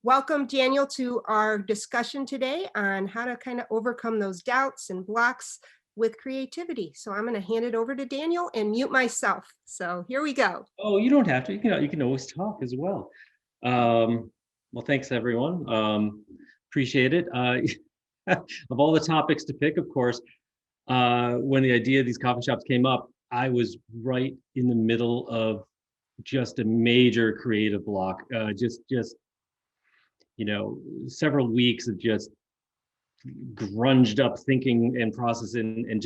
Welcome, Daniel, to our discussion today on how to kind of overcome those doubts and blocks with creativity. So I'm going to hand it over to Daniel and mute myself. So here we go. Oh, you don't have to. You can always talk as well. Well, thanks everyone. Appreciate it. Of all the topics to pick, of course, when the idea of these coffee shops came up, I was right in the middle of just a major creative block. Just several weeks of just grunged up thinking and processing and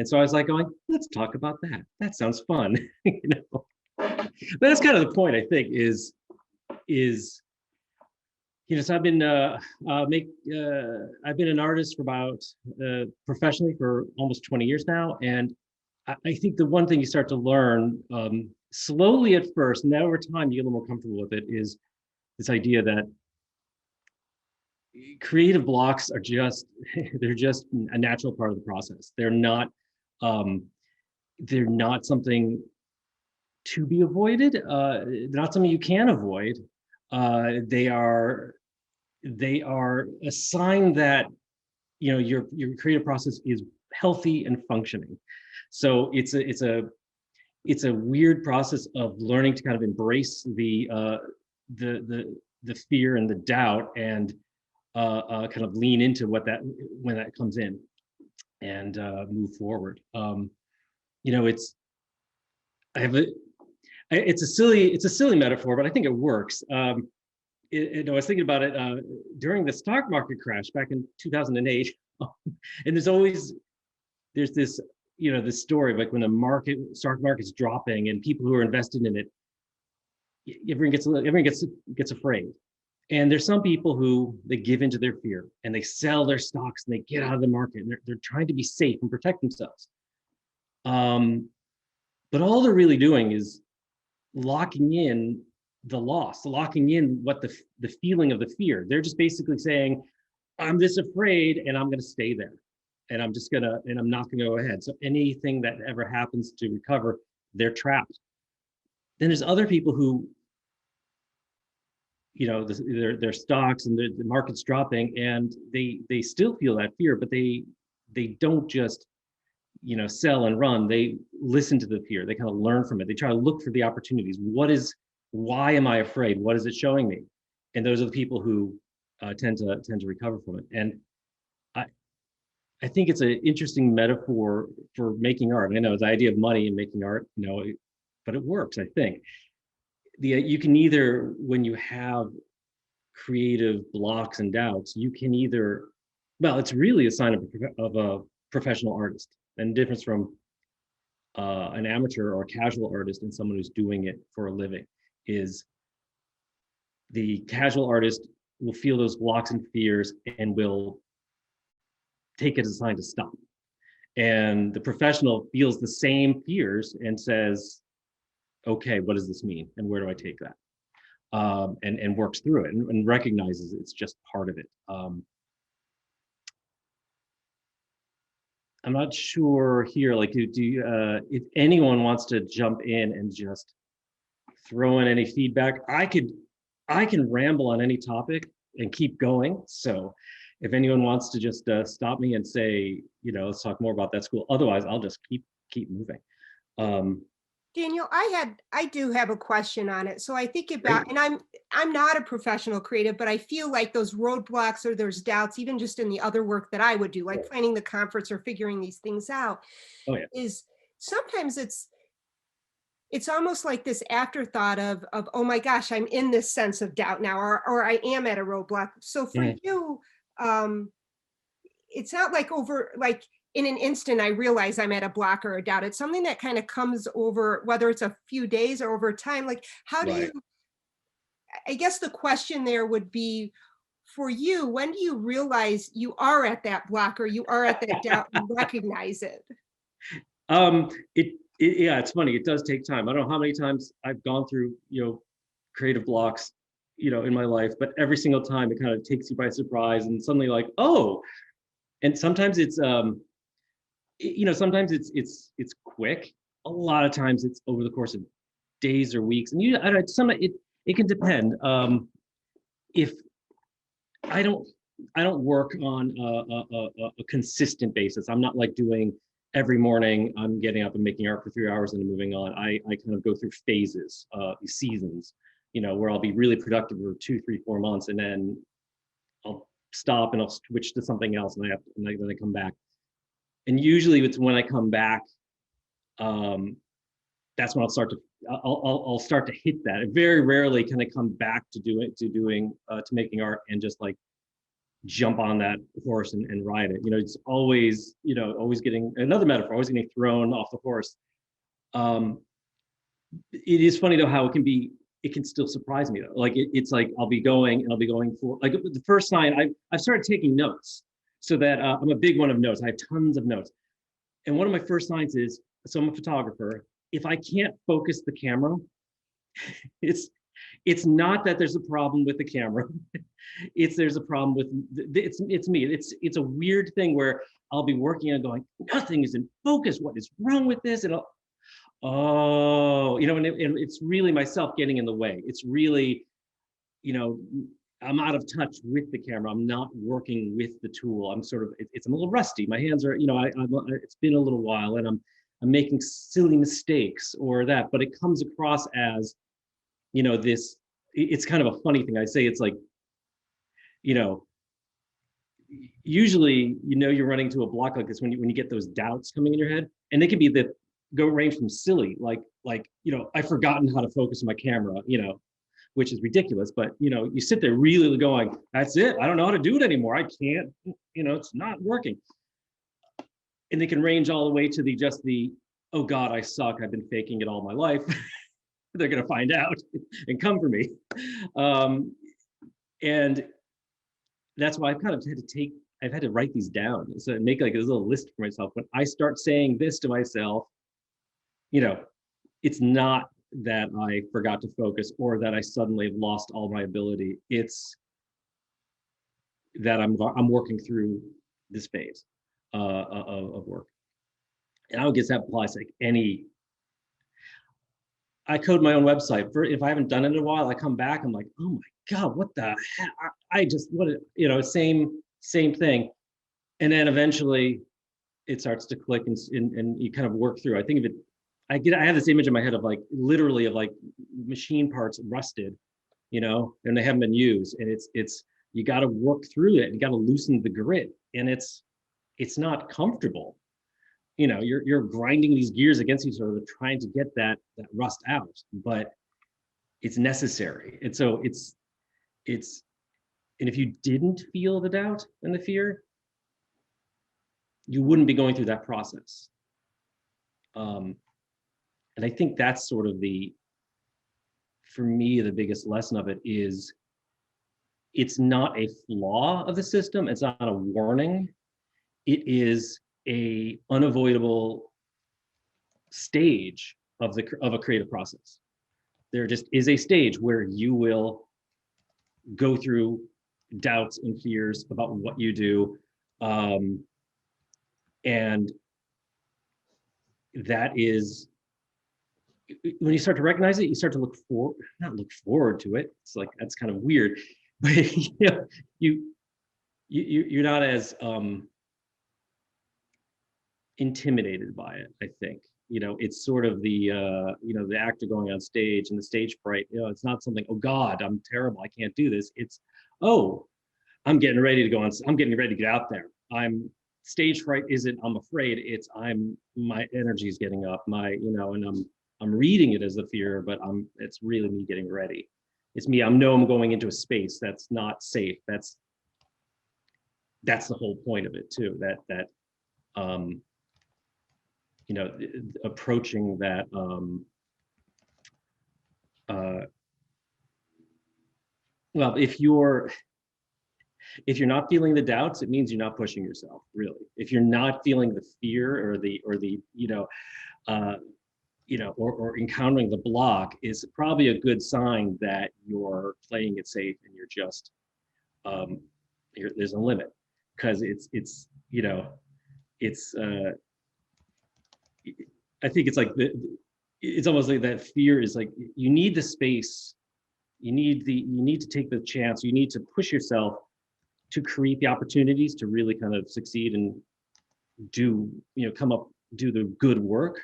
so I was like going, let's talk about that. That sounds fun. But that's kind of the point, I think, is so I've been I've been an artist for about professionally for almost 20 years now, and I think the one thing you start to learn slowly at first, and then over time you get a little more comfortable with it, is this idea that creative blocks are they're just a natural part of the process. They're not something to be avoided. They're not something you can avoid. They are a sign that your creative process is healthy and functioning. So it's a weird process of learning to kind of embrace the fear and the doubt and kind of lean into when that comes in and move forward. It's a silly metaphor, but I think it works. I was thinking about it during the stock market crash back in 2008, and there's this this story of like when the stock market's dropping and people who are invested in it, everyone gets afraid. And there's some people who they give into their fear and they sell their stocks and they get out of the market and they're trying to be safe and protect themselves. But all they're really doing is locking in the loss, locking in what the feeling of the fear. They're just basically saying, I'm this afraid and I'm going to stay there. And I'm not going to go ahead. So anything that ever happens to recover, they're trapped. Then there's other people who, their stocks and the market's dropping and they still feel that fear, but they don't just sell and run. They listen to the fear. They kind of learn from it. They try to look for the opportunities. Why am I afraid? What is it showing me? And those are the people who tend to recover from it. And I think it's an interesting metaphor for making art. I know it's the idea of money and making art, but it works, I think. You can either, when you have creative blocks and doubts, you can it's really a sign of a professional artist, and difference from an amateur or casual artist and someone who's doing it for a living is the casual artist will feel those blocks and fears and will take it as a sign to stop. And the professional feels the same fears and says, okay, what does this mean? And where do I take that? And works through it and recognizes it's just part of it. I'm not sure here, like, if anyone wants to jump in and just throw in any feedback, I can ramble on any topic and keep going. So if anyone wants to just stop me and say, let's talk more about that school. Otherwise, I'll just keep moving. Daniel, I do have a question on it. So I think about, and I'm not a professional creative, but I feel like those roadblocks or there's doubts, even just in the other work that I would do, like planning the conference or figuring these things out, is sometimes it's almost like this afterthought of, oh my gosh, I'm in this sense of doubt now, or I am at a roadblock. So for you, it's not like in an instant, I realize I'm at a block or a doubt. It's something that kind of comes over, whether it's a few days or over time. Like, how do you, I guess the question there would be, for you, when do you realize you are at that block or you are at that doubt and recognize it? It's funny. It does take time. I don't know how many times I've gone through, creative blocks, in my life, but every single time it kind of takes you by surprise and suddenly like, oh, and sometimes it's, sometimes it's quick. A lot of times it's over the course of days or weeks, and it can depend. if I don't I don't work on a consistent basis. I'm not like doing every morning I'm getting up and making art for 3 hours and then moving on. I kind of go through phases, seasons, where I'll be really productive for 2, 3, 4 months, and then I'll stop and I'll switch to something else, and then I come back. And usually it's when I come back, um, that's when I'll start to hit that. I very rarely can I come back to making art and just like jump on that horse and ride it. It's always, always getting, another metaphor, always getting thrown off the horse. It is funny though how it can still surprise me though. Like it's like I'll be going for like the first sign. I've started taking notes, so that I'm a big one of notes. I have tons of notes, and one of my first signs is, so I'm a photographer. If I can't focus the camera, it's not that there's a problem with the camera. There's a problem with it's me. It's a weird thing where I'll be working and going, nothing is in focus. What is wrong with this? And and it's really myself getting in the way. It's really, I'm out of touch with the camera. I'm not working with the tool. I'm sort of, I'm a little rusty. My hands are, it's been a little while, and I'm making silly mistakes or that, but it comes across as, this, it's kind of a funny thing. I say it's like, usually, you're running to a block like this when you get those doubts coming in your head, and they can be go range from silly, like, I've forgotten how to focus my camera, which is ridiculous, but you sit there really going, that's it. I don't know how to do it anymore. I can't, it's not working. And they can range all the way to oh God, I suck. I've been faking it all my life. They're going to find out and come for me. And that's why I've kind of had to write these down. So make like a little list for myself. When I start saying this to myself, it's not that I forgot to focus or that I suddenly have lost all my ability. It's that I'm working through this phase of work. And I would guess that applies to like I code my own website. If I haven't done it in a while, I come back, I'm like, oh my God, what the heck? Same thing. And then eventually it starts to click and you kind of work through. I think of it, I have this image in my head of like literally of like machine parts rusted, and they haven't been used. And it's you got to work through it. You got to loosen the grit, and it's not comfortable. You're grinding these gears against each other, trying to get that rust out, but it's necessary. And so and if you didn't feel the doubt and the fear, you wouldn't be going through that process. And I think that's sort of for me, the biggest lesson of it is it's not a flaw of the system. It's not a warning. It is a unavoidable stage of a creative process. There just is a stage where you will go through doubts and fears about what you do. And that is, when you start to recognize it, you start to not look forward to it. It's like, that's kind of weird, but you're not as intimidated by it. I think, it's sort of the actor going on stage and the stage fright, it's not something, oh God, I'm terrible, I can't do this. It's, oh, I'm getting ready to go on. I'm getting ready to get out there. Stage fright isn't, I'm afraid, it's my energy is getting up, and I'm reading it as a fear, but it's really me getting ready. It's me. I'm going into a space that's not safe. That's the whole point of it too. That approaching that. Well, if you're not feeling the doubts, it means you're not pushing yourself, really. If you're not feeling the fear or encountering the block, is probably a good sign that you're playing it safe and you're just there's a limit, because I think it's like it's almost like that fear is like, you need the space You need to take the chance. You need to push yourself to create the opportunities to really kind of succeed and do, do the good work.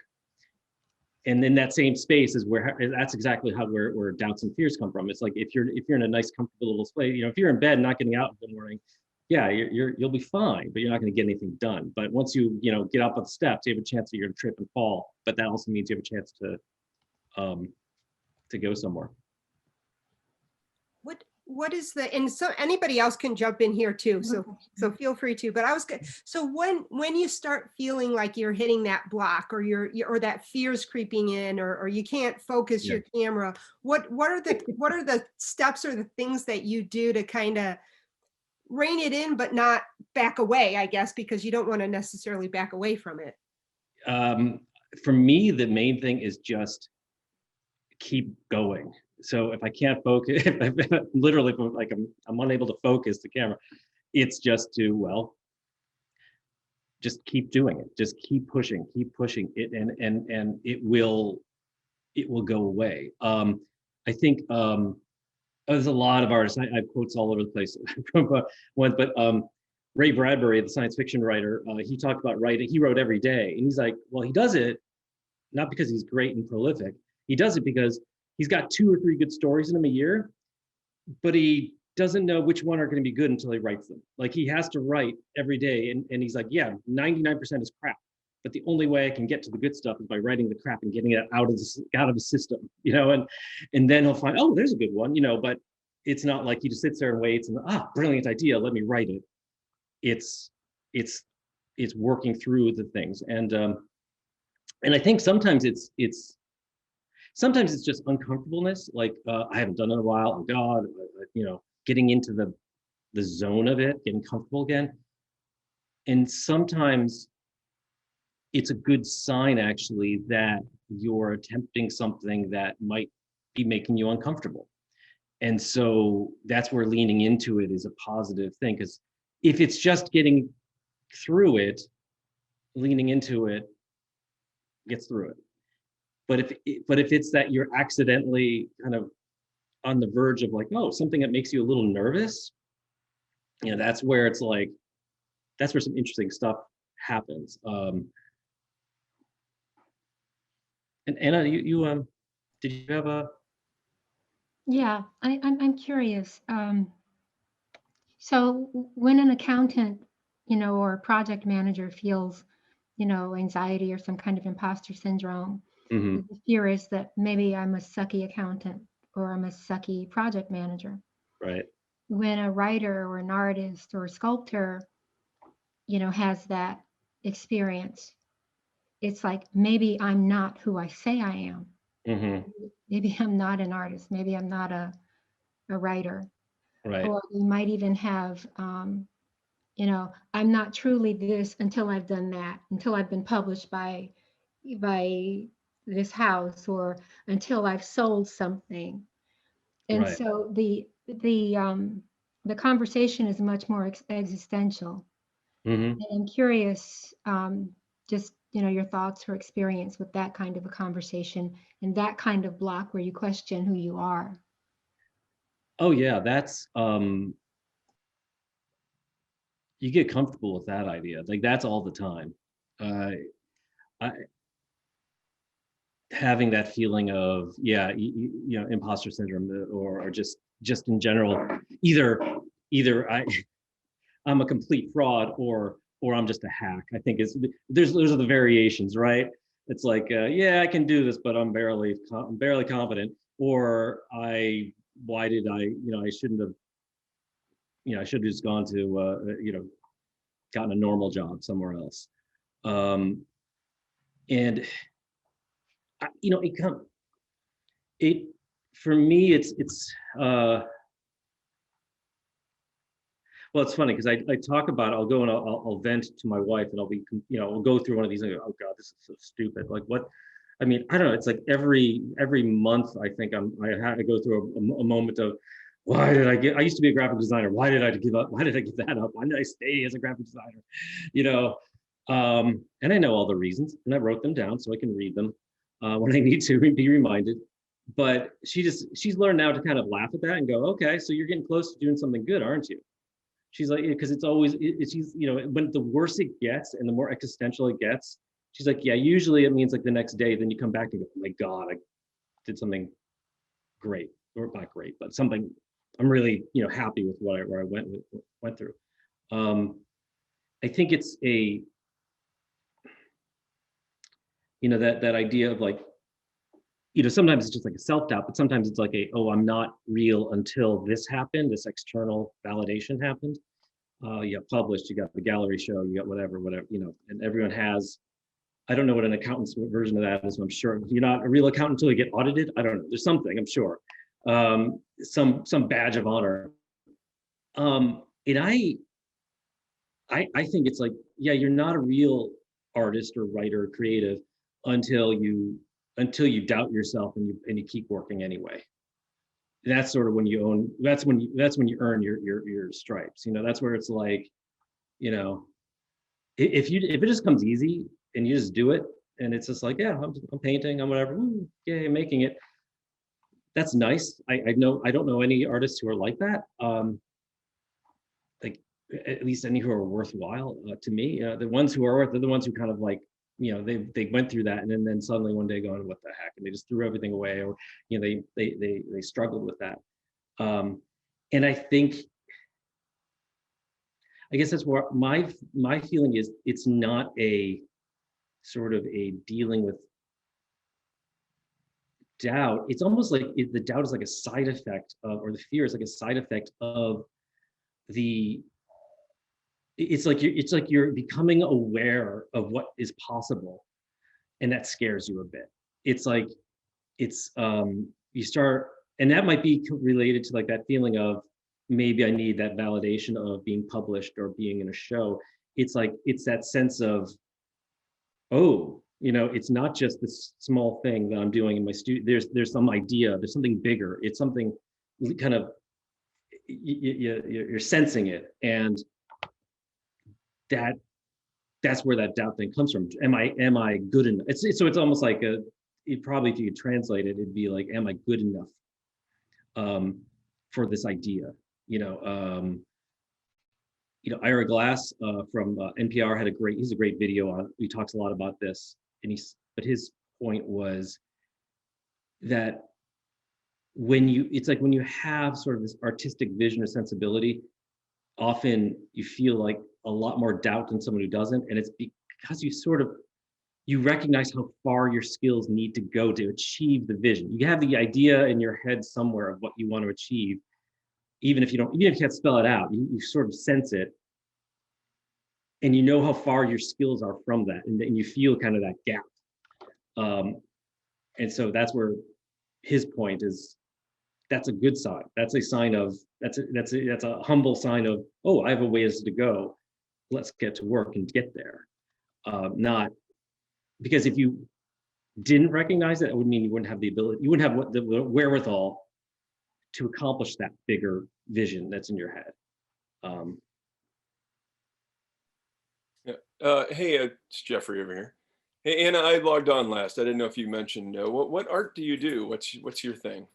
And then that same space is where, that's exactly where doubts and fears come from. It's like, if you're in a nice, comfortable little space, if you're in bed, not getting out in the morning, yeah, you'll be fine, but you're not going to get anything done. But once you, get up on the steps, you have a chance that you're going to trip and fall, but that also means you have a chance to go somewhere. What is and so anybody else can jump in here too, so feel free to, but I was good. So when you start feeling like you're hitting that block, or or that fear's creeping in, or you can't focus your camera, what are the steps or the things that you do to kind of rein it in but not back away, I guess, because you don't want to necessarily back away from it? For me, the main thing is just keep going. So if I can't focus, if literally, like I'm unable to focus the camera, it's just to, just keep doing it. Just keep pushing it, and it will go away. I think there's a lot of artists. I have quotes all over the place from one, but Ray Bradbury, the science fiction writer, he talked about writing. He wrote every day, and he's like, well, he does it not because he's great and prolific. He does it because he's got 2 or 3 good stories in him a year, but he doesn't know which one are going to be good until he writes them. Like, he has to write every day, and he's like, yeah, 99% is crap, but the only way I can get to the good stuff is by writing the crap and getting it out of the system, and then he'll find, oh, there's a good one, but it's not like he just sits there and waits and, brilliant idea, let me write it. It's working through the things, and I think sometimes it's just uncomfortableness. Like, I haven't done it in a while. Oh God, getting into the zone of it, getting comfortable again. And sometimes it's a good sign, actually, that you're attempting something that might be making you uncomfortable. And so that's where leaning into it is a positive thing. Because if it's just getting through it, leaning into it gets through it. But if it's that you're accidentally kind of on the verge of, like, oh, something that makes you a little nervous, that's where it's like, that's where some interesting stuff happens. And Anna, you did you have a? Yeah, I'm curious. So when an accountant, or a project manager feels, anxiety or some kind of imposter syndrome, Mm-hmm. the fear is that maybe I'm a sucky accountant or I'm a sucky project manager. Right. When a writer or an artist or a sculptor, has that experience, it's like, maybe I'm not who I say I am. Mm-hmm. Maybe I'm not an artist. Maybe I'm not a writer. Right. Or we might even have, I'm not truly this until I've done that, until I've been published by this house, or until I've sold something. And Right. so the conversation is much more existential. Mm-hmm. And I'm curious, just, your thoughts or experience with that kind of a conversation and that kind of block where you question who you are. Oh yeah, that's you get comfortable with that idea. Like, that's all the time. I having that feeling of, imposter syndrome, or just in general, either I'm a complete fraud, or I'm just a hack. I think those are the variations, right? It's like, yeah, I can do this, but I'm barely confident. Or why did I shouldn't have, I should have just gone to, gotten a normal job somewhere else. And it for me, well, it's funny because I talk about it, I'll go and I'll vent to my wife, and I'll go through one of these and go, oh God, this is so stupid. Like, what? I mean, I don't know. It's like every month, I think I had to go through a moment of, I used to be a graphic designer. Why did I give up? Why did I give that up? Why did I stay as a graphic designer? And I know all the reasons, and I wrote them down so I can read them when I need to be reminded. but she's learned now to kind of laugh at that and go, okay, so you're getting close to doing something good, aren't you? She's like, because it's always, she's, you know, when the worse it gets and the more existential it gets, she's like, yeah, usually it means like the next day, then you come back and go, oh my God, I did something great, or not great, but something I'm really, you know, happy with where I went through. I think it's a, you know, that idea of like, you know, sometimes it's just like a self-doubt, but sometimes it's like oh, I'm not real until this happened, this external validation happened. You got published, you got the gallery show, you got whatever, you know, and everyone has, I don't know what an accountant's version of that is. I'm sure you're not a real accountant until you get audited. I don't know. There's something, I'm sure. Some badge of honor. And I think it's like, yeah, you're not a real artist or writer or creative until you doubt yourself and you keep working anyway. And that's sort of when you own, that's when you earn your stripes. You know, that's where it's like, you know, if it just comes easy and you just do it and it's just like, yeah, I'm painting, I'm whatever, yeah, I'm making it. That's nice. I don't know any artists who are like that. Like at least any who are worthwhile to me. The ones who are they're the ones who kind of like, you know, they went through that and then suddenly one day going, what the heck, and they just threw everything away, or you know, they struggled with that. And I think, I guess that's what my feeling is. It's not a sort of a dealing with doubt. It's almost like the doubt is like a side effect of, or the fear is like a side effect of the, it's like you're becoming aware of what is possible, and that scares you a bit. It's like you start, and that might be related to like that feeling of maybe I need that validation of being published or being in a show. It's like it's that sense of, oh, you know, it's not just this small thing that I'm doing in my studio. There's some idea, there's something bigger. It's something kind of, you're sensing it, and that's where that doubt thing comes from. Am I good enough? So it's almost like probably if you could translate it, it'd be like, am I good enough for this idea? You know, Ira Glass from NPR he's a great video on. He talks a lot about this, and but his point was that it's like when you have sort of this artistic vision or sensibility, often you feel like a lot more doubt than someone who doesn't, and it's because you recognize how far your skills need to go to achieve the vision. You have the idea in your head somewhere of what you want to achieve, even if you can't spell it out, you sort of sense it, and you know how far your skills are from that, and you feel kind of that gap. And so that's where his point is. That's a good sign. That's a sign of, that's a humble sign of, oh, I have a ways to go. Let's get to work and get there. Not because if you didn't recognize it, it would mean you wouldn't have the ability, you wouldn't have the wherewithal to accomplish that bigger vision that's in your head. Hey, it's Jeffrey over here. Hey, Anna, I logged on last. I didn't know if you mentioned what art do you do? What's your thing?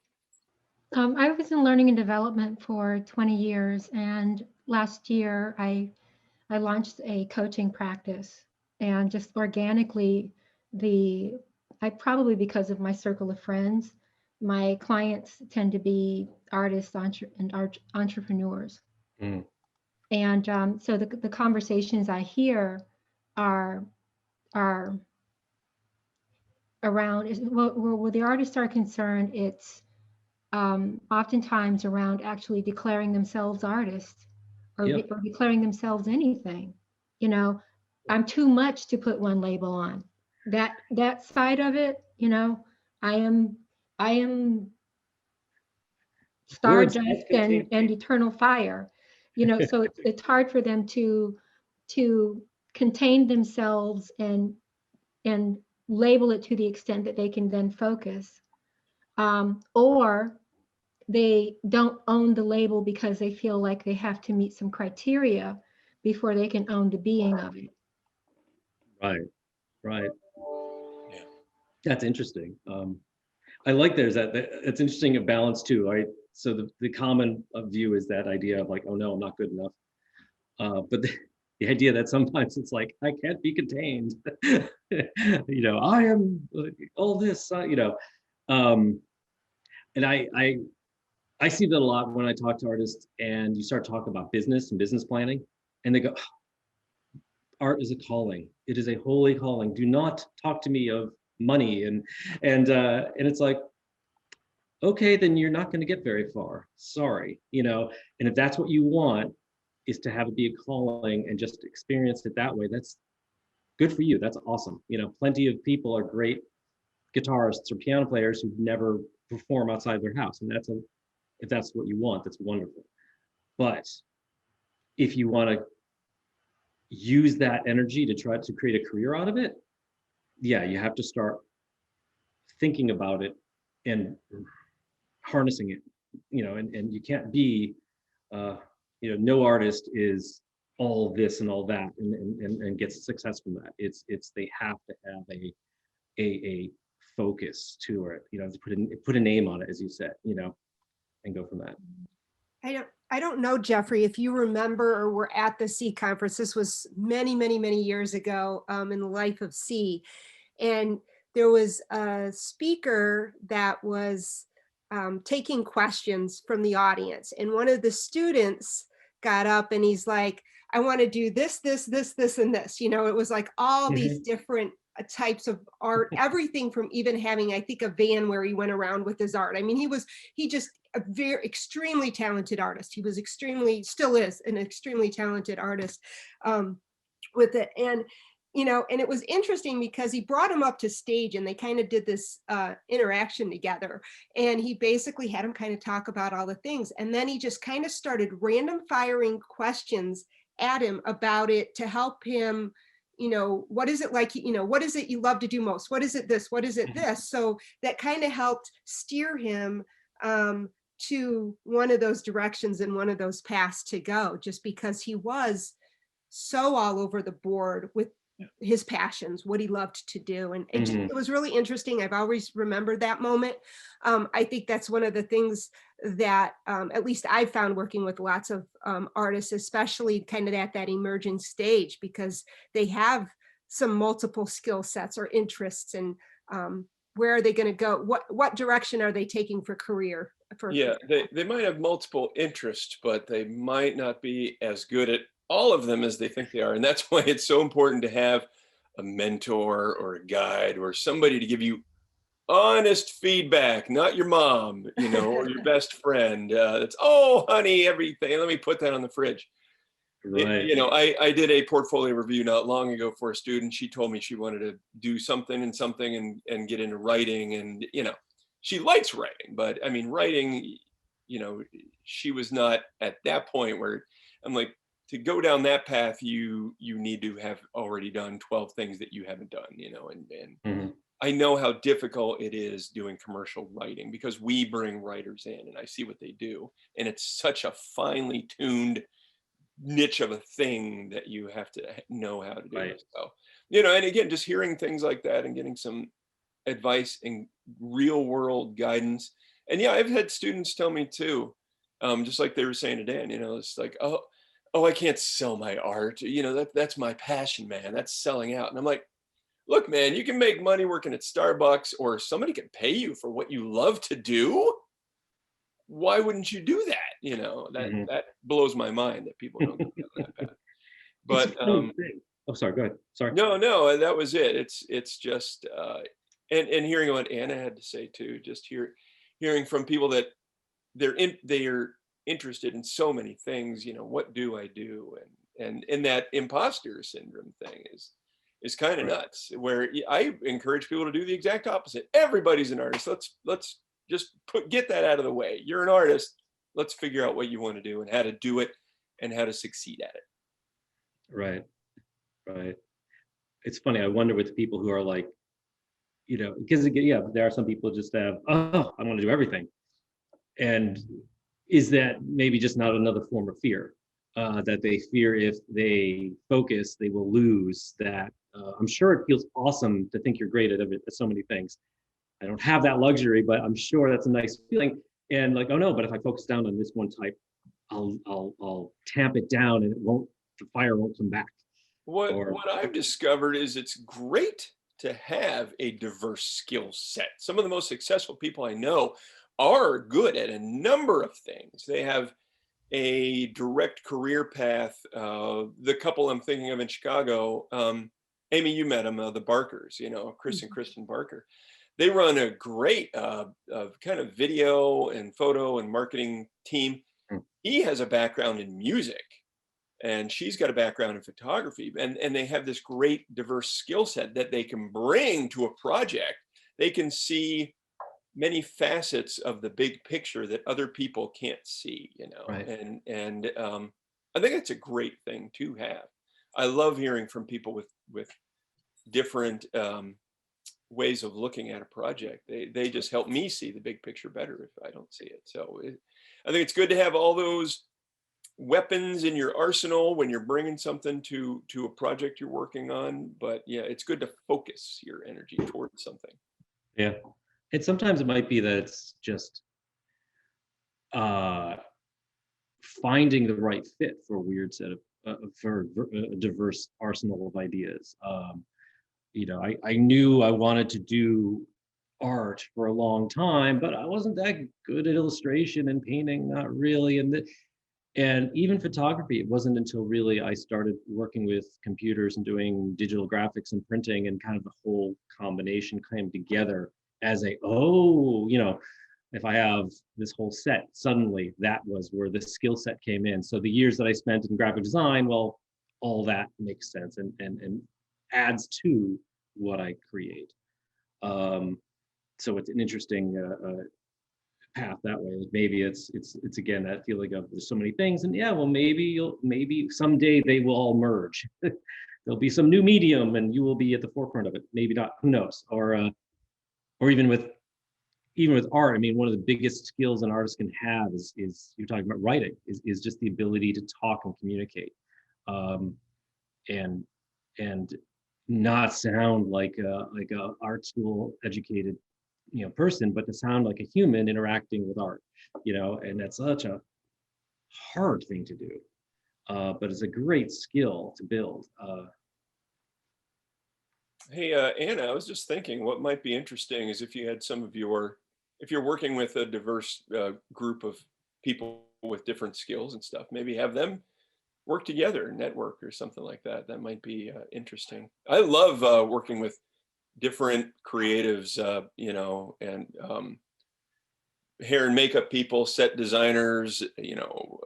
I was in learning and development for 20 years, and last year I launched a coaching practice, and just organically, probably because of my circle of friends, my clients tend to be artists and entrepreneurs. Mm. And so the conversations I hear are around, where the artists are concerned, it's oftentimes around actually declaring themselves artists, or, Yeah. or declaring themselves anything. You know, I'm too much to put one label on. That side of it, you know, I am stardust and eternal fire. You know, so it's hard for them to contain themselves and label it to the extent that they can then focus, or they don't own the label because they feel like they have to meet some criteria before they can own the being of it. Right. Yeah. That's interesting. I like there's that it's interesting a balance too, right? So the common view is that idea of like, oh no, I'm not good enough. But the idea that sometimes it's like, I can't be contained. I am all this, and I see that a lot when I talk to artists and you start talking about business and business planning, and they go, art is a calling. It is a holy calling. Do not talk to me of money and it's like, okay, then you're not going to get very far. Sorry, and if that's what you want, is to have it be a calling and just experience it that way, that's good for you. That's awesome. Plenty of people are great guitarists or piano players who never perform outside their house. And if that's what you want, that's wonderful. But if you want to use that energy to try to create a career out of it, yeah, you have to start thinking about it and harnessing it, and you can't be, no artist is all this and all that and gets success from that. It's they have to have a focus to it, to put a name on it, as you said, and go from that. I don't know, Jeffrey, if you remember or were at the C conference. This was many, many, many years ago, in the life of C. And there was a speaker that was taking questions from the audience. And one of the students got up and he's like, I want to do this, this, this, this, and this. It was like all these different types of art, everything from even having, I think, a van where he went around with his art. I mean, he just a very extremely talented artist. He was still is an extremely talented artist with it. And and it was interesting because he brought him up to stage and they kind of did this interaction together. And he basically had him kind of talk about all the things. And then he just kind of started random firing questions at him about it to help him, what is it like, what is it you love to do most? What is it this? What is it this? So that kind of helped steer him to one of those directions and one of those paths to go, just because he was so all over the board with his passions, what he loved to do. And it was really interesting. I've always remembered that moment. I think that's one of the things that at least I've found working with lots of artists, especially kind of at that emerging stage, because they have some multiple skill sets or interests, and where are they going to go? What direction are they taking for career? Yeah, they might have multiple interests, but they might not be as good at all of them as they think they are. And that's why it's so important to have a mentor or a guide or somebody to give you honest feedback, not your mom, or your best friend. That's, oh, honey, everything. Let me put that on the fridge. Right. I did a portfolio review not long ago for a student. She told me she wanted to do something and get into writing. And, she likes writing, but I mean, writing, she was not at that point where I'm like, to go down that path, you need to have already done 12 things that you haven't done, and I know how difficult it is doing commercial writing because we bring writers in and I see what they do. And it's such a finely tuned niche of a thing that you have to know how to do it. So, and again, just hearing things like that and getting some advice and real world guidance. And yeah, I've had students tell me too, just like they were saying to Dan, it's like, oh, I can't sell my art. That's my passion, man. That's selling out. And I'm like, look, man, you can make money working at Starbucks, or somebody can pay you for what you love to do. Why wouldn't you do that? That blows my mind that people don't go down that path. But oh, sorry, go ahead. Sorry. No, that was it. It's just and hearing what Anna had to say too, just hearing from people that they are interested in so many things. What do I do? And that imposter syndrome thing is kind of nuts. Where I encourage people to do the exact opposite. Everybody's an artist. Let's just get that out of the way. You're an artist. Let's figure out what you want to do and how to do it and how to succeed at it. Right. It's funny. I wonder with people who are like, because there are some people just have, oh, I want to do everything. And is that maybe just not another form of fear? That they fear if they focus, they will lose that. I'm sure it feels awesome to think you're great at so many things. I don't have that luxury, but I'm sure that's a nice feeling. And like, oh no, but if I focus down on this one type, I'll tamp it down and the fire won't come back. What I've discovered is it's great to have a diverse skill set. Some of the most successful people I know are good at a number of things. They have a direct career path. The couple I'm thinking of in Chicago, Amy, you met them, the Barkers, you know, Chris and Kristen Barker. They run a great kind of video and photo and marketing team. He has a background in music, and she's got a background in photography, and they have this great diverse skill set that they can bring to a project. They can see many facets of the big picture that other people can't see, you know. Right. And I think it's a great thing to have. I love hearing from people with different ways of looking at a project. They just help me see the big picture better if I don't see it. So I think it's good to have all those weapons in your arsenal when you're bringing something to a project you're working on. But yeah, it's good to focus your energy towards something. Yeah. And sometimes it might be that it's just finding the right fit for a weird set of for a diverse arsenal of ideas. You know, I knew I wanted to do art for a long time, but I wasn't that good at illustration and painting, not really. And even photography, it wasn't until really I started working with computers and doing digital graphics and printing, and kind of the whole combination came together as you know, if I have this whole set, suddenly that was where the skill set came in. So the years that I spent in graphic design, well, all that makes sense and adds to what I create. So it's an interesting path that way. Like maybe it's again that feeling of there's so many things, and yeah, well maybe someday they will all merge. There'll be some new medium, and you will be at the forefront of it. Maybe not. Who knows? Or even with art, I mean, one of the biggest skills an artist can have is you're talking about writing, is just the ability to talk and communicate, and not sound like a art school educated, you know, person, but to sound like a human interacting with art, you know. And that's such a hard thing to do, but it's a great skill to build. Hey, Anna, I was just thinking what might be interesting is if you had if you're working with a diverse group of people with different skills and stuff, maybe have them work together, network or something like that. That might be interesting. I love working with different creatives, you know, and hair and makeup people, set designers, you know,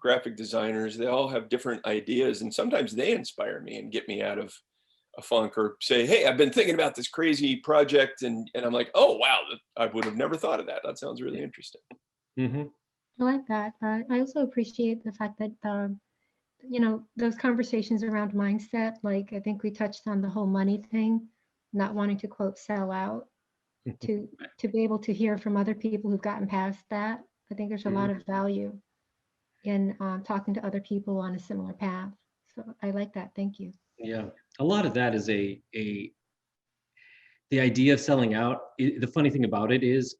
graphic designers. They all have different ideas, and sometimes they inspire me and get me out of a funk, or say, hey, I've been thinking about this crazy project, and I'm like, oh wow, I would have never thought of that. That sounds really interesting. Mm-hmm. I like that. I also appreciate the fact that, you know, those conversations around mindset, like I think we touched on the whole money thing, not wanting to quote sell out, to be able to hear from other people who've gotten past that. I think there's a lot of value in talking to other people on a similar path. So I like that. Thank you. Yeah, a lot of that is the idea of selling out. The funny thing about it is,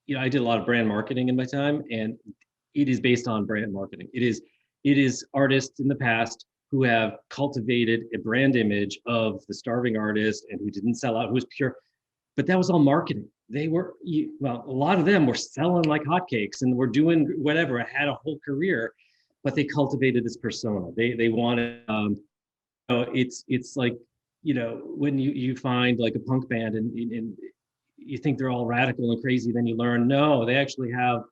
you know, I did a lot of brand marketing in my time, and it is based on brand marketing. It is artists in the past who have cultivated a brand image of the starving artist and who didn't sell out, who was pure, but that was all marketing. They were, well, a lot of them were selling like hotcakes and were doing whatever, had a whole career, but they cultivated this persona. They wanted, it's like, you know, when you find like a punk band and you think they're all radical and crazy, then you learn, no, they actually have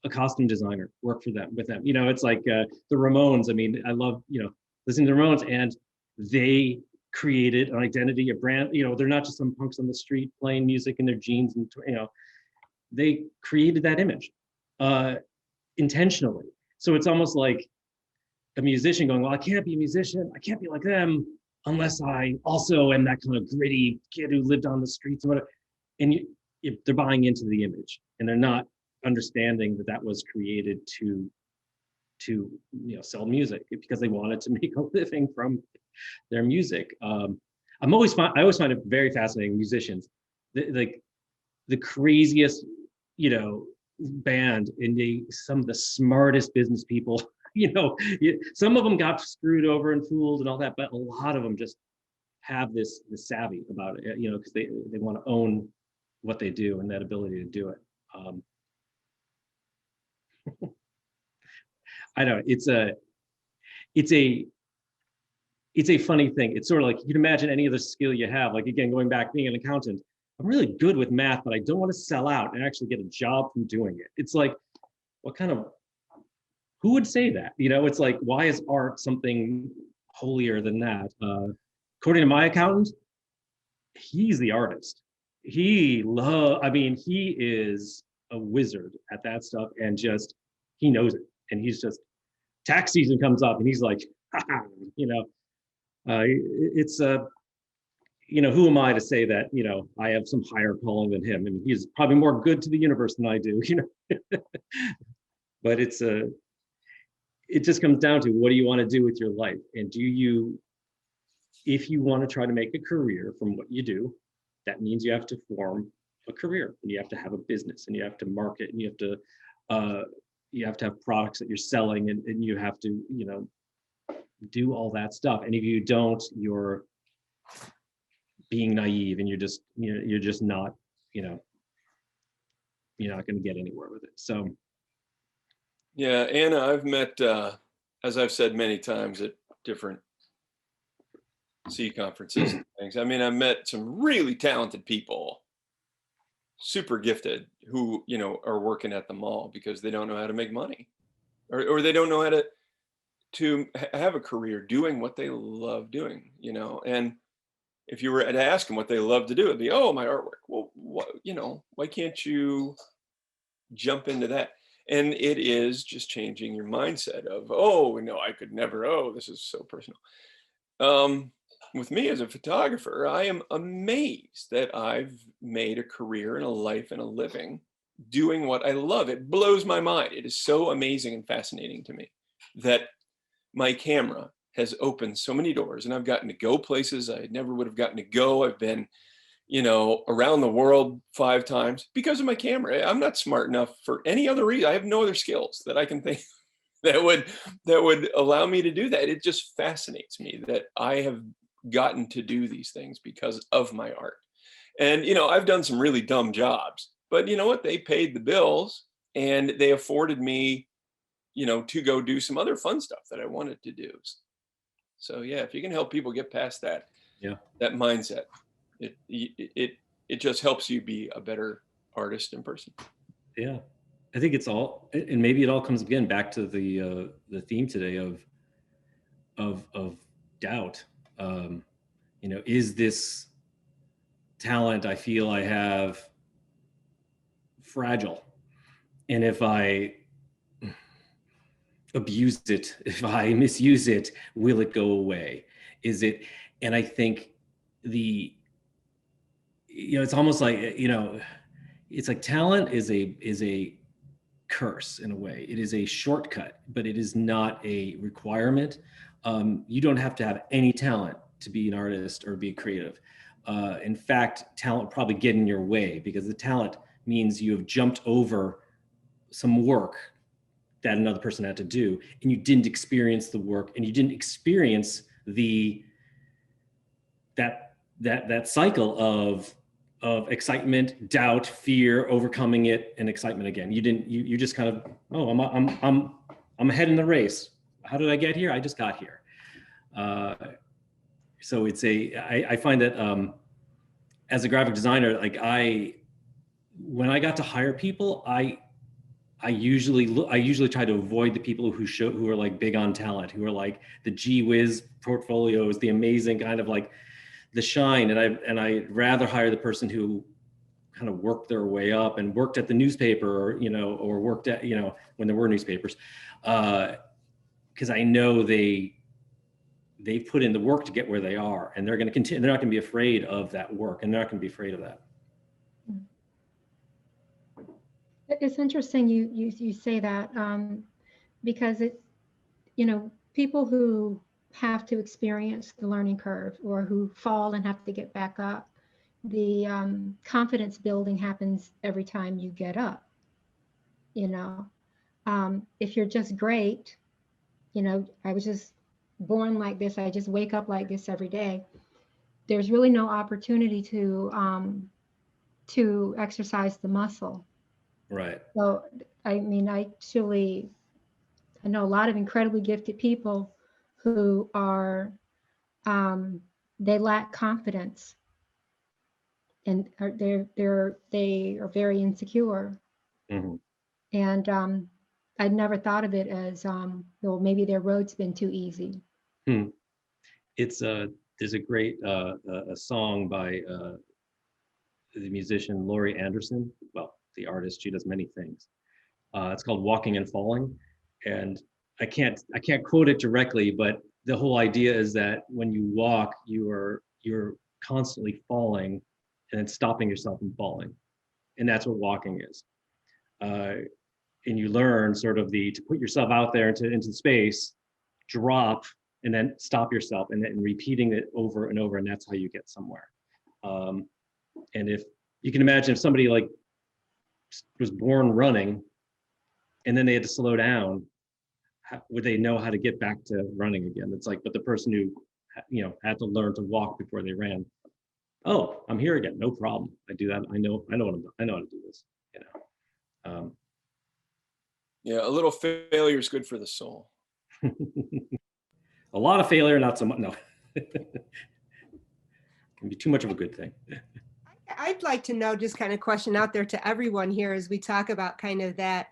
a costume designer work with them. You know, it's like the Ramones. I mean, I love, you know, listening to the Ramones, and they created an identity, a brand. You know, they're not just some punks on the street playing music in their jeans, and, you know, they created that image intentionally. So it's almost like a musician going, well, I can't be a musician, I can't be like them unless I also am that kind of gritty kid who lived on the streets and whatever. And they're buying into the image, and they're not understanding that was created to you know, sell music because they wanted to make a living from their music. I always find it very fascinating, musicians. like the craziest, you know, band, and some of the smartest business people. You know, some of them got screwed over and fooled and all that, but a lot of them just have this savvy about it, you know, because they want to own what they do and that ability to do it. I don't know. It's a funny thing. It's sort of like you can imagine any other skill you have. Like again, going back being an accountant, I'm really good with math, but I don't want to sell out and actually get a job from doing it. It's like, what kind of, who would say that? You know, it's like, why is art something holier than that? According to my accountant, he's the artist. I mean, he is a wizard at that stuff, and just, he knows it. And he's just, tax season comes up and he's like, you know, it's you know, who am I to say that, you know, I have some higher calling than him? I mean, he's probably more good to the universe than I do, you know. But it just comes down to, what do you want to do with your life? And if you want to try to make a career from what you do, that means you have to form a career, and you have to have a business, and you have to market, and you have to have products that you're selling, and you have to, you know, do all that stuff. And if you don't, you're being naive, and you're just not, you know, you're not going to get anywhere with it. So Yeah, Anna, I've met, as I've said many times at different C conferences and things. I mean, I've met some really talented people, super gifted, who, you know, are working at the mall because they don't know how to make money, or they don't know how to have a career doing what they love doing, you know. And if you were to ask them what they love to do, it'd be, oh, my artwork. Well, what, you know, why can't you jump into that? And it is just changing your mindset of, oh, no, I could never, oh, this is so personal. With me as a photographer, I am amazed that I've made a career and a life and a living doing what I love. It blows my mind. It is so amazing and fascinating to me that my camera has opened so many doors, and I've gotten to go places I never would have gotten to go. I've been, you know, around the world 5 times because of my camera. I'm not smart enough for any other reason. I have no other skills that I can think that would allow me to do that. It just fascinates me that I have gotten to do these things because of my art. And, you know, I've done some really dumb jobs, but you know what? They paid the bills, and they afforded me, you know, to go do some other fun stuff that I wanted to do. So yeah, if you can help people get past that, yeah, that mindset, it just helps you be a better artist and person. yeah, I think it's all, and maybe it all comes again back to the theme today of doubt. You know, is this talent I feel I have fragile? And if I abuse it, if I misuse it, will it go away? Is it? And I think you know, it's almost like, you know, it's like talent is a curse in a way. It is a shortcut, but it is not a requirement. You don't have to have any talent to be an artist or be creative. In fact, talent will probably get in your way, because the talent means you have jumped over some work that another person had to do, and you didn't experience the work, and you didn't experience that cycle of excitement, doubt, fear, overcoming it, and excitement again. You just kind of, oh, I'm ahead in the race. How did I get here? I just got here. So I find that as a graphic designer, like when I got to hire people, I usually try to avoid the people who are like big on talent, who are like the gee whiz portfolios, the amazing kind of like the shine. And I'd rather hire the person who kind of worked their way up and worked at the newspaper, or, you know, or worked at, you know, when there were newspapers, because I know they've put in the work to get where they are, and they're going to continue. They're not going to be afraid of that work, and they're not going to be afraid of that. It's interesting you say that, because you know, people who have to experience the learning curve, or who fall and have to get back up, confidence building happens every time you get up. You know, if you're just great, you know, I was just born like this, I just wake up like this every day, there's really no opportunity to exercise the muscle. Right. So, I mean, I know a lot of incredibly gifted people who are, they lack confidence, and they are very insecure. Mhm. And I'd never thought of it as, well, maybe their road's been too easy. Hmm. It's there's a great a song by the musician Laurie Anderson. Well, the artist, she does many things. It's called "Walking and Falling," and I can't quote it directly, but the whole idea is that when you walk, you're constantly falling and then stopping yourself from falling, and that's what walking is. And you learn sort of to put yourself out there into space, drop, and then stop yourself, and then repeating it over and over, and that's how you get somewhere. And if you can imagine, if somebody like was born running and then they had to slow down, would they know how to get back to running again? It's like, but the person who, you know, had to learn to walk before they ran. Oh, I'm here again. No problem. I do that. I know how to do this. You know. Yeah, a little failure is good for the soul. A lot of failure, not so much. No, can be too much of a good thing. I'd like to know, just kind of question out there to everyone here as we talk about kind of that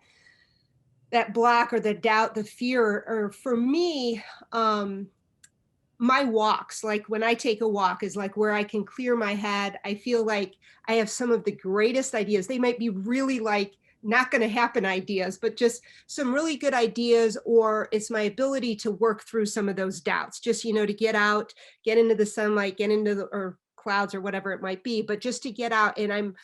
block or the doubt, the fear, or for me, my walks, like when I take a walk, is like where I can clear my head. I feel like I have some of the greatest ideas. They might be really like not going to happen ideas, but just some really good ideas, or it's my ability to work through some of those doubts, just, you know, to get out, get into the sunlight, get into the or clouds or whatever it might be, but just to get out. And I'm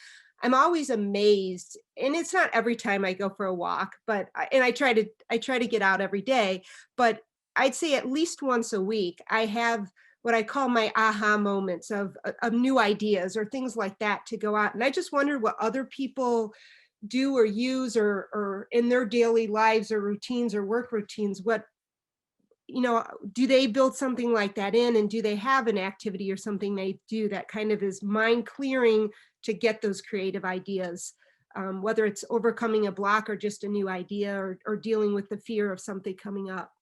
always amazed, and it's not every time I go for a walk, but I try to get out every day, but I'd say at least once a week, I have what I call my aha moments of new ideas or things like that to go out. And I just wonder what other people do or use or in their daily lives or routines or work routines, what, you know, do they build something like that in, and do they have an activity or something they do that kind of is mind clearing to get those creative ideas, whether it's overcoming a block or just a new idea, or dealing with the fear of something coming up.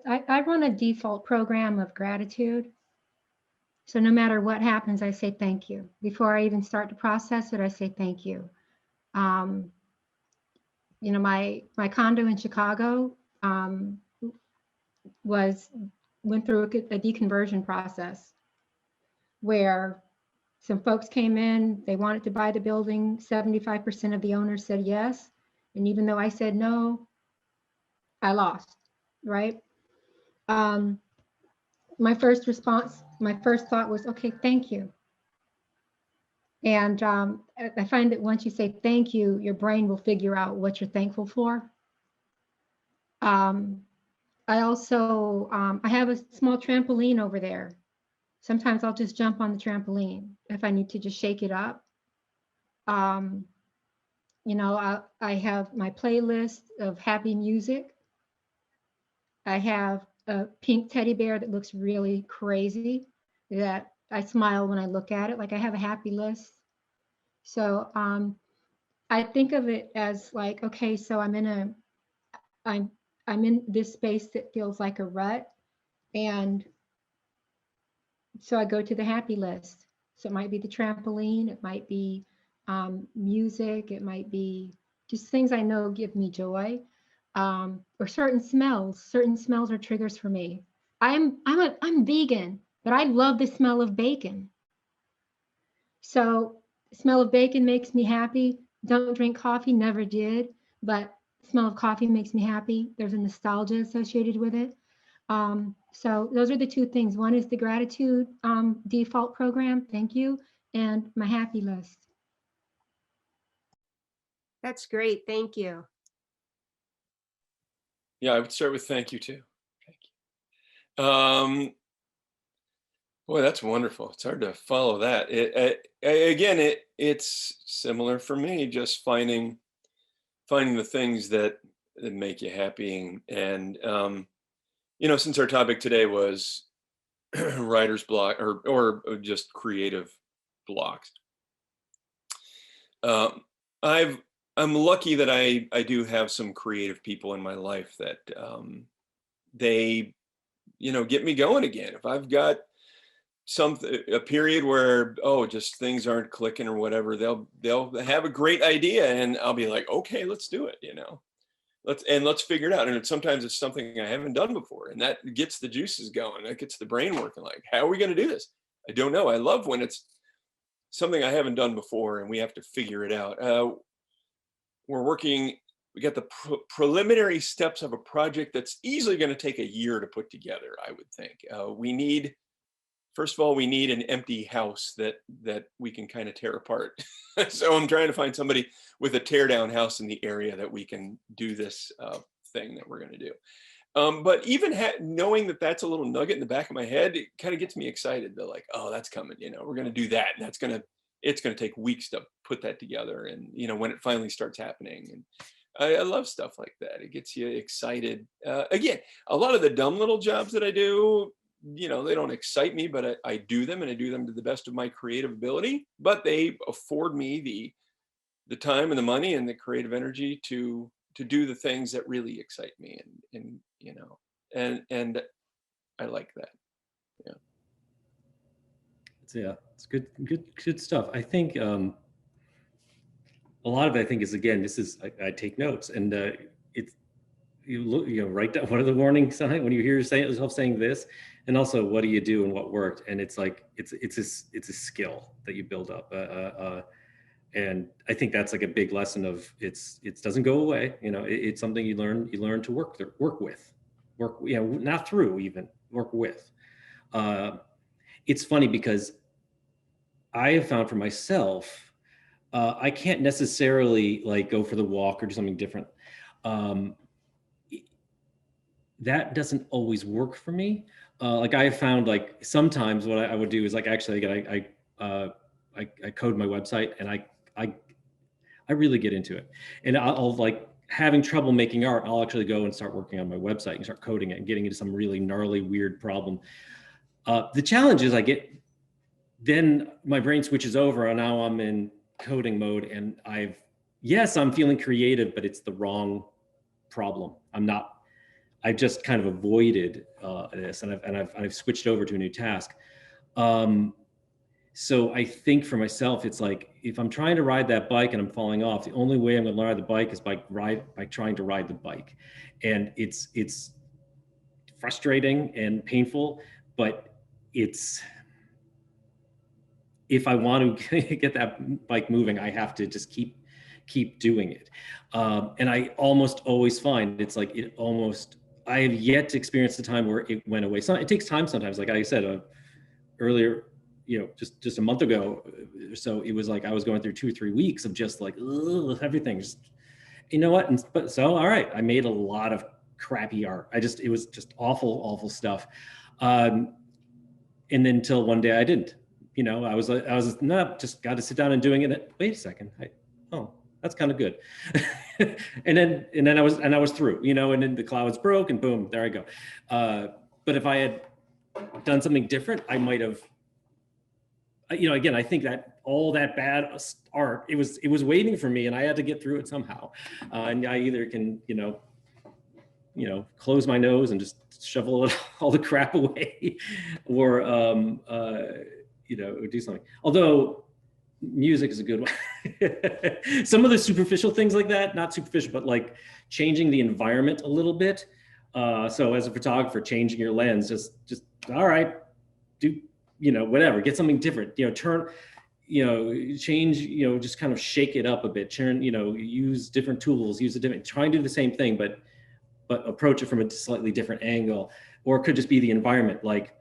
I run a default program of gratitude. So no matter what happens, I say thank you. Before I even start to process it, I say thank you. You know, my condo in Chicago went through a deconversion process where some folks came in, they wanted to buy the building, 75% of the owners said yes. And even though I said no, I lost, right? My first thought was, okay, thank you. And I find that once you say thank you, your brain will figure out what you're thankful for. I also, I have a small trampoline over there. Sometimes I'll just jump on the trampoline if I need to just shake it up. You know, I have my playlist of happy music. I have a pink teddy bear that looks really crazy that I smile when I look at it. Like, I have a happy list. So I think of it as like, okay, so I'm in this space that feels like a rut, and so I go to the happy list. So it might be the trampoline, it might be music, it might be just things I know give me joy, or certain smells. Certain smells are triggers for me. I'm vegan, but I love the smell of bacon. So the smell of bacon makes me happy. Don't drink coffee, never did, but the smell of coffee makes me happy. There's a nostalgia associated with it. So those are the two things. One is the gratitude default program, thank you, and my happy list. That's great. Thank you. Yeah, I would start with thank you too. Thank you. Boy, that's wonderful. It's hard to follow that. Again, it's similar for me, just finding the things that make you happy. And since our topic today was writer's block or just creative blocks, um, I've I'm lucky that I do have some creative people in my life that they get me going again. If I've got a period where just things aren't clicking or whatever, they'll have a great idea and I'll be like, okay, let's do it. Let's figure it out. And sometimes it's something I haven't done before, and that gets the juices going. That gets the brain working. Like, how are we going to do this? I don't know. I love when it's something I haven't done before and we have to figure it out. We got the preliminary steps of a project that's easily going to take a year to put together, I would think. First of all, we need an empty house that we can kind of tear apart. So I'm trying to find somebody with a tear down house in the area that we can do this thing that we're going to do. But even knowing that that's a little nugget in the back of my head, it kind of gets me excited. They're like, oh, that's coming. We're going to do that. And it's going to take weeks to put that together. And, when it finally starts happening. And I love stuff like that. It gets you excited. Again, a lot of the dumb little jobs that I do, they don't excite me, but I do them, and I do them to the best of my creative ability. But they afford me the time and the money and the creative energy to do the things that really excite me, and I like that. It's good stuff. I think a lot of it, I think, is, again, I take notes, and it's write down what are the warning signs when you hear yourself saying this, and also what do you do and what worked. And it's like it's a skill that you build up, and I think that's like a big lesson of it doesn't go away. It's something you learn to work with, not through, even work with. It's funny because I have found for myself, I can't necessarily like go for the walk or do something different. That doesn't always work for me. Like I have found, like sometimes what I would do is like, actually, I code my website, and I really get into it, and I'll like having trouble making art. I'll actually go and start working on my website and start coding it and getting into some really gnarly, weird problem. The challenge is then my brain switches over, and now I'm in coding mode, and I'm feeling creative, but it's the wrong problem. I've just kind of avoided this, and I've switched over to a new task. So I think for myself, it's like, if I'm trying to ride that bike and I'm falling off, the only way I'm going to ride the bike is by trying to ride the bike. And it's frustrating and painful, but if I want to get that bike moving, I have to just keep doing it. And I almost always find I have yet to experience the time where it went away. So it takes time sometimes. Like I said earlier, just a month ago or so, it was like I was going through 2 or 3 weeks of just like, everything. Just, all right, I made a lot of crappy art. It was just awful stuff. And then until one day I didn't. I was not just got to sit down and doing it. Wait a second. That's kind of good. and then I was through, and then the clouds broke, and boom, there I go. But if I had done something different, I might have, again, I think that all that bad art, it was waiting for me, and I had to get through it somehow. And I either can, close my nose and just shovel all the crap away, or, do something. Although music is a good one. Some of the superficial things like that, not superficial, but like changing the environment a little bit. So as a photographer, changing your lens, just all right, do, whatever, get something different, change, just kind of shake it up a bit, use different tools, try and do the same thing, but approach it from a slightly different angle. Or it could just be the environment, like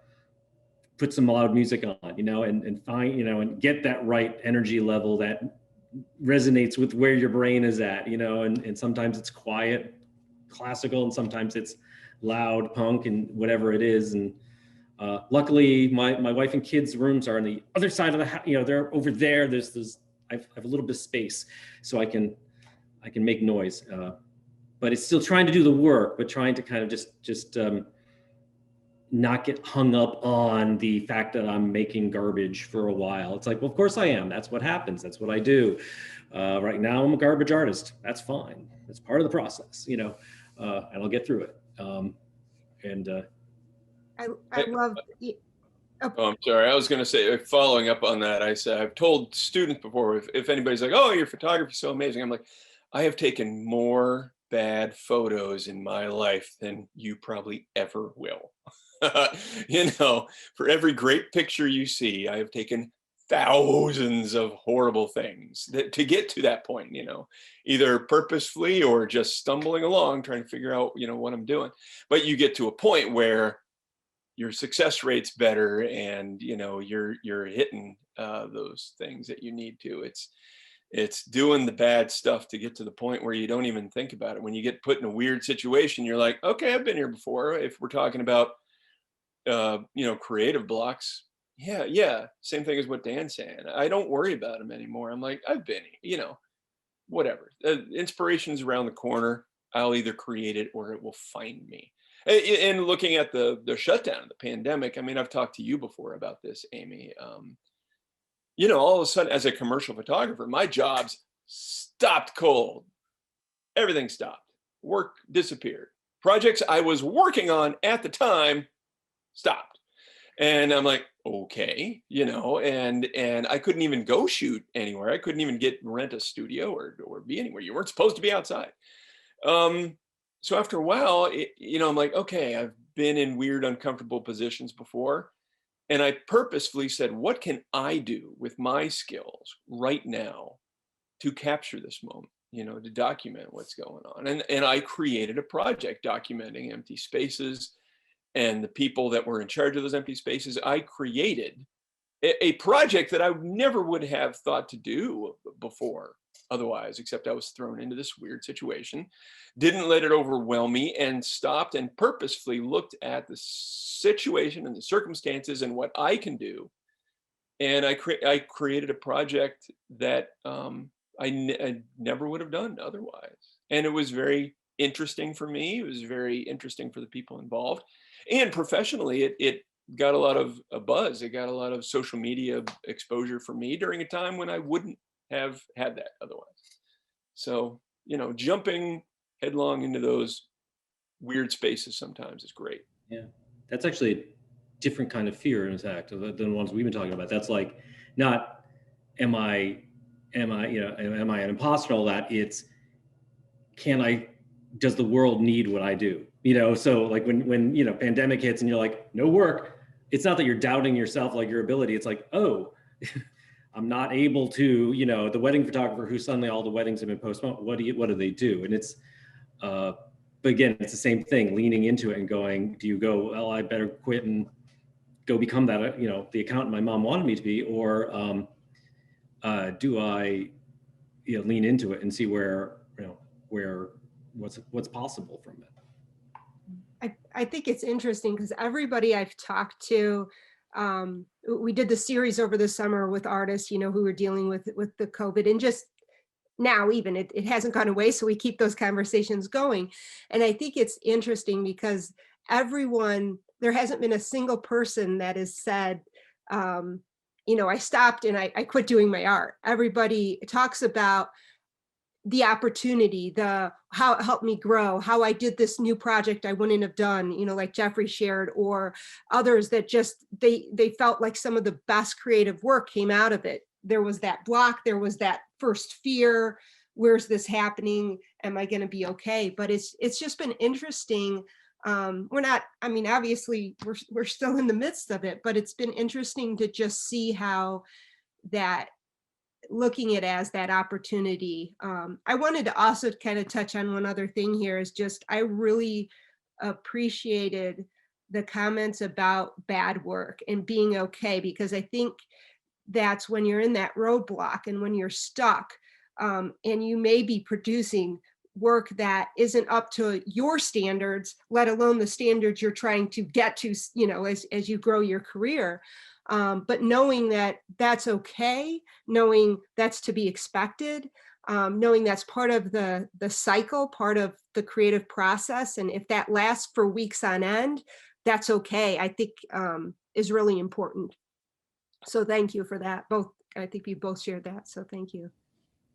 put some loud music on, and find, and get that right energy level that resonates with where your brain is at, and sometimes it's quiet, classical, and sometimes it's loud punk and whatever it is. And Luckily, my wife and kids' rooms are on the other side of the house. You know, they're over there. I have a little bit of space, so I can make noise. But it's still trying to do the work, but trying to kind of just not get hung up on the fact that I'm making garbage for a while. It's like, well, of course I am. That's what happens. That's what I do. Right now, I'm a garbage artist. That's fine. That's part of the process, you know, and I'll get through it. I love. Oh, I'm sorry. I was going to say, following up on that, I said, I've told students before, if anybody's like, oh, your photography is so amazing. I'm like, I have taken more bad photos in my life than you probably ever will. You know, for every great picture you see, I have taken thousands of horrible things to get to that point, you know, either purposefully or just stumbling along, trying to figure out, you know, what I'm doing. But you get to a point where your success rate's better, and you know you're hitting those things that you need to. It's doing the bad stuff to get to the point where you don't even think about it. When you get put in a weird situation, you're like, okay, I've been here before. If we're talking about you know, creative blocks, yeah, same thing as what Dan's saying. I don't worry about them anymore. I'm like, I've been, you know, whatever. Inspiration's around the corner. I'll either create it or it will find me. And looking at the shutdown, the pandemic, I mean, I've talked to you before about this, Amy. You know, all of a sudden, as a commercial photographer, my jobs stopped cold. Everything stopped. Work disappeared. Projects I was working on at the time stopped. And I'm like, okay, you know, and I couldn't even go shoot anywhere. I couldn't even rent a studio or be anywhere. You weren't supposed to be outside. So after a while, you know, I'm like, okay, I've been in weird, uncomfortable positions before. And I purposefully said, what can I do with my skills right now to capture this moment, you know, to document what's going on? And I created a project documenting empty spaces and the people that were in charge of those empty spaces. I created a project that I never would have thought to do before otherwise, except I was thrown into this weird situation, didn't let it overwhelm me, and stopped and purposefully looked at the situation and the circumstances and what I can do. And I created a project that I never would have done otherwise. And it was very interesting for me. It was very interesting for the people involved. And professionally, it got a lot of buzz. It got a lot of social media exposure for me during a time when I wouldn't have had that otherwise. So, you know, jumping headlong into those weird spaces sometimes is great. Yeah, that's actually a different kind of fear, in fact, than the ones we've been talking about. That's like, not am I you know, am I an imposter? All that. It's, does the world need what I do? You know, so like when you know, pandemic hits and you're like, no work. It's not that you're doubting yourself, like your ability. It's like, oh, I'm not able to, you know, the wedding photographer who suddenly all the weddings have been postponed. What do they do? And it's, but again, it's the same thing, leaning into it and going, do you go, well, I better quit and go become that, you know, the accountant my mom wanted me to be, or do I, you know, lean into it and see where, you know, what's possible from it. I think it's interesting because everybody I've talked to, we did the series over the summer with artists, you know, who were dealing with the COVID, and just now even it hasn't gone away. So we keep those conversations going. And I think it's interesting because there hasn't been a single person that has said, you know, I stopped and I quit doing my art. Everybody talks about the opportunity, how it helped me grow, how I did this new project I wouldn't have done, you know, like Jeffrey shared, or others that just, they felt like some of the best creative work came out of it. There was that block, there was that first fear, where's this happening? Am I going to be okay? But it's just been interesting. We're not, I mean, obviously we're still in the midst of it, but it's been interesting to just see how that, looking at it as that opportunity. I wanted to also kind of touch on one other thing here, is just, I really appreciated the comments about bad work and being okay, because I think that's when you're in that roadblock and when you're stuck, and you may be producing work that isn't up to your standards, let alone the standards you're trying to get to, you know, as you grow your career. But knowing that that's okay, knowing that's to be expected, knowing that's part of the cycle, part of the creative process. And if that lasts for weeks on end, that's okay, I think, is really important. So thank you for that. Both, I think you both shared that. So thank you.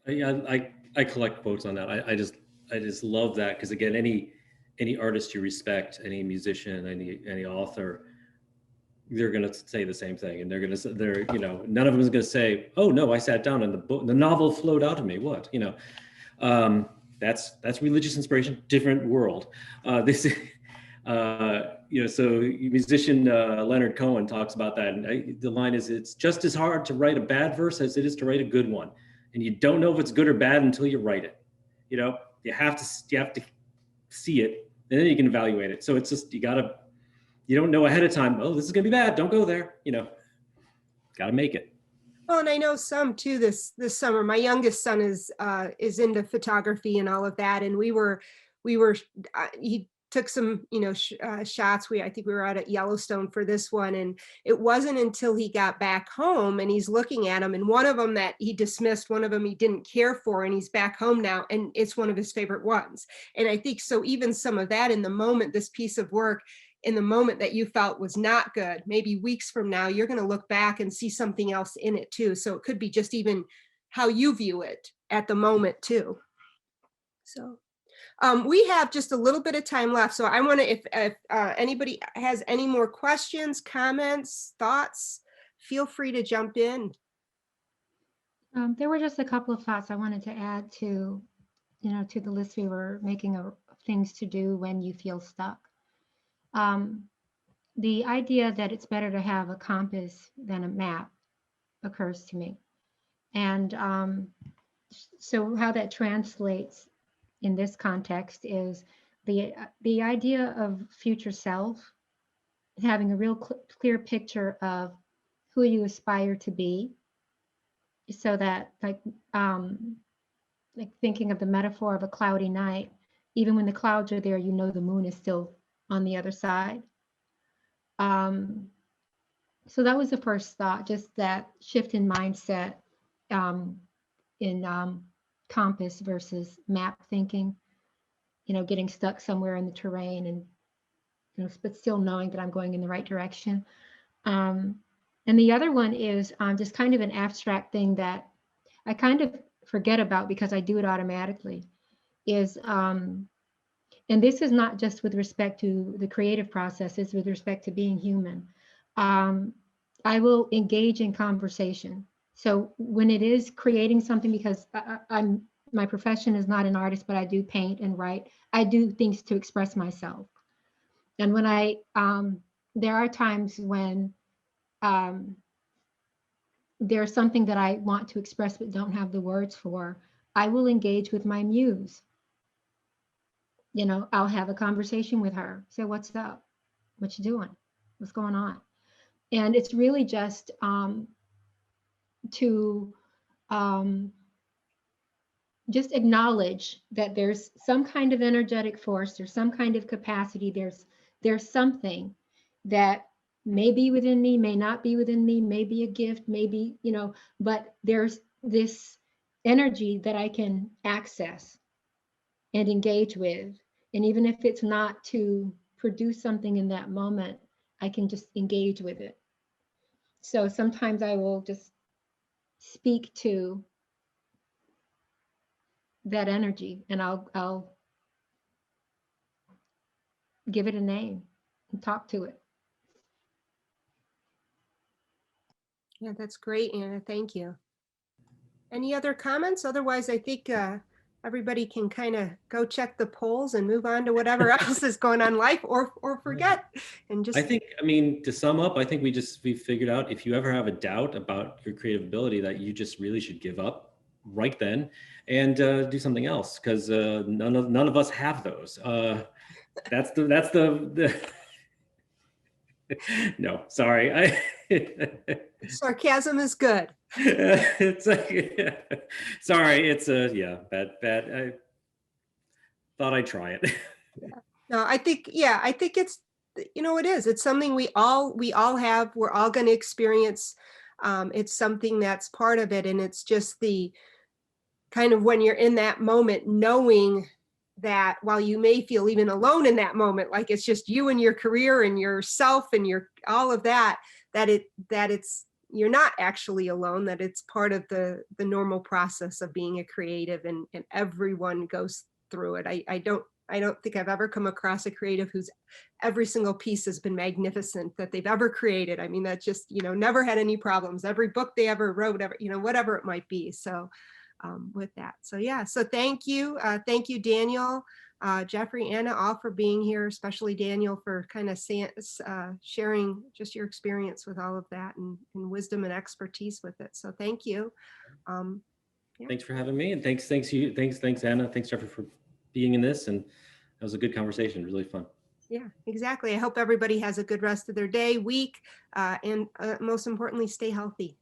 I collect quotes on that. I just love that, because again, any artist you respect, any musician, any author, they're going to say the same thing, and they're you know, none of them is going to say, oh no, I sat down and the novel flowed out of me. What, you know, that's religious inspiration, different world. You know, so musician Leonard Cohen talks about that, and the line is, it's just as hard to write a bad verse as it is to write a good one, and you don't know if it's good or bad until you write it. You know, you have to see it, and then you can evaluate it. So it's just, you don't know ahead of time, oh, this is gonna be bad, don't go there, you know, gotta make it. Well, and I know some too this summer. My youngest son is into photography and all of that, and we were he took some, you know, shots. I think we were out at Yellowstone for this one, and it wasn't until he got back home and he's looking at them, and one of them that he dismissed, one of them he didn't care for, and he's back home now, and it's one of his favorite ones. And I think so, even some of that in the moment, this piece of work in the moment that you felt was not good, maybe weeks from now, you're going to look back and see something else in it too. So it could be just even how you view it at the moment too. So we have just a little bit of time left. So I want to, if anybody has any more questions, comments, thoughts, feel free to jump in. There were just a couple of thoughts I wanted to add to, you know, to the list we were making of things to do when you feel stuck. The idea that it's better to have a compass than a map occurs to me. And so how that translates in this context is the idea of future self, having a real clear picture of who you aspire to be, so that like thinking of the metaphor of a cloudy night, even when the clouds are there, you know the moon is still on the other side. So that was the first thought, just that shift in mindset in compass versus map thinking, you know, getting stuck somewhere in the terrain, and, you know, but still knowing that I'm going in the right direction. And the other one is just kind of an abstract thing that I kind of forget about because I do it automatically, is, and this is not just with respect to the creative process, it's with respect to being human. I will engage in conversation. So when it is creating something, because my profession is not an artist, but I do paint and write. I do things to express myself. And when there are times when there's something that I want to express but don't have the words for, I will engage with my muse. You know, I'll have a conversation with her, say, what's up? What you doing? What's going on? And it's really just to just acknowledge that there's some kind of energetic force, there's some kind of capacity, there's something that may be within me, may not be within me, may be a gift, maybe, you know, but there's this energy that I can access and engage with. And even if it's not to produce something in that moment, I can just engage with it. So sometimes I will just speak to that energy, and I'll give it a name and talk to it. Yeah, that's great, Anna. Thank you. Any other comments? Otherwise, I think everybody can kind of go check the polls and move on to whatever else is going on in life, or forget and just. I think, I mean, to sum up, I think we figured out, if you ever have a doubt about your creative ability, that you just really should give up right then and do something else, because none of us have those. That's the no, sorry. Sarcasm is good. It's like, sorry, it's yeah, bad. thought I'd try it. No, I think, yeah, I think it's, it is. It's something we all have. We're all going to experience. It's something that's part of it. And it's just the kind of when you're in that moment, knowing that while you may feel even alone in that moment, like it's just you and your career and yourself and your all of that, that it's you're not actually alone, that it's part of the normal process of being a creative, and everyone goes through it. I don't think I've ever come across a creative whose every single piece has been magnificent that they've ever created. I mean, that just, never had any problems. Every book they ever wrote, whatever it might be. So with that. So yeah, so thank you. Thank you, Daniel, Jeffrey, Anna, all for being here, especially Daniel for kind of sharing just your experience with all of that, and wisdom and expertise with it. So thank you. Yeah. Thanks for having me, and thanks Anna, thanks Jeffrey for being in this, and that was a good conversation, really fun. Yeah, exactly. I hope everybody has a good rest of their day, week, and most importantly, stay healthy.